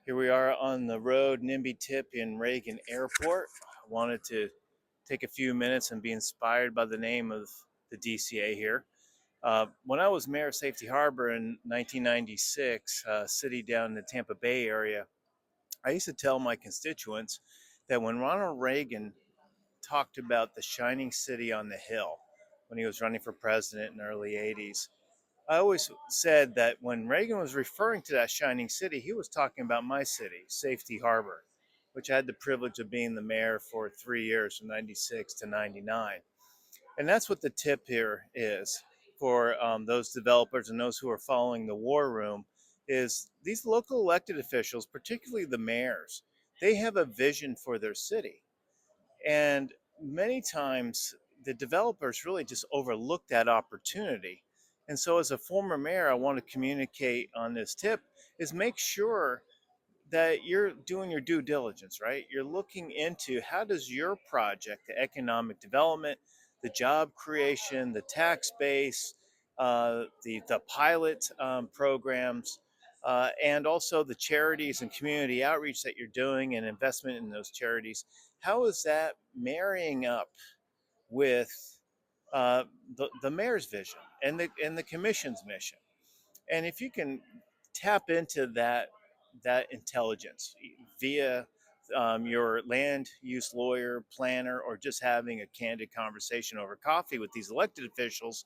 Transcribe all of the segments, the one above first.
Here we are on the road, NIMBY tip in Reagan Airport. I wanted to take a few minutes and be inspired by the name of the DCA here. When I was mayor of Safety Harbor in 1996, a city down in the Tampa Bay area, I used to tell my constituents that when Ronald Reagan talked about the shining city on the hill when he was running for president in the early 80s, I always said that when Reagan was referring to that shining city, he was talking about my city, Safety Harbor, which I had the privilege of being the mayor for 3 years from 96 to 99. And that's what the tip here is for those developers and those who are following the war room is these local elected officials, particularly the mayors, they have a vision for their city. And many times the developers really just overlook that opportunity. And so as a former mayor, I want to communicate on this tip is make sure that you're doing your due diligence, right? You're looking into how does your project, the economic development, the job creation, the tax base, the pilot programs, and also the charities and community outreach that you're doing and investment in those charities. How is that marrying up with the mayor's vision and the commission's mission? And if you can tap into that intelligence via your land use lawyer, planner, or just having a candid conversation over coffee with these elected officials,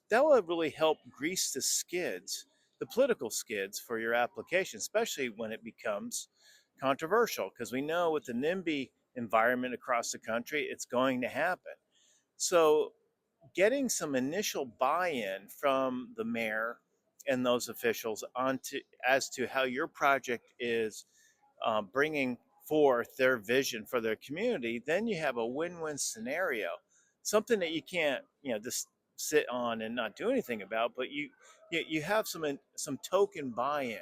that will really help grease the skids, the political skids for your application, especially when it becomes controversial. Because we know with the NIMBY environment across the country, it's going to happen. So getting some initial buy-in from the mayor and those officials onto as to how your project is bringing forth their vision for their community, then you have a win-win scenario, something that you can't, just sit on and not do anything about, but you have some token buy-in,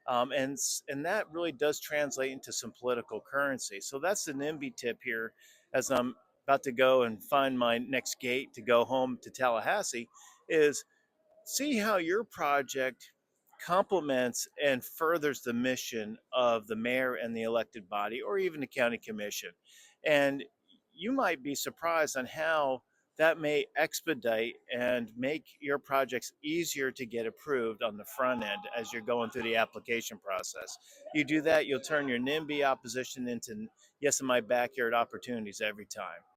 and that really does translate into some political currency. So that's the NIMBY tip here, as I'm about to go and find my next gate to go home to Tallahassee, is see how your project complements and furthers the mission of the mayor and the elected body, or even the county commission. And you might be surprised on how that may expedite and make your projects easier to get approved on the front end as you're going through the application process. You do that, you'll turn your NIMBY opposition into yes in my backyard opportunities every time.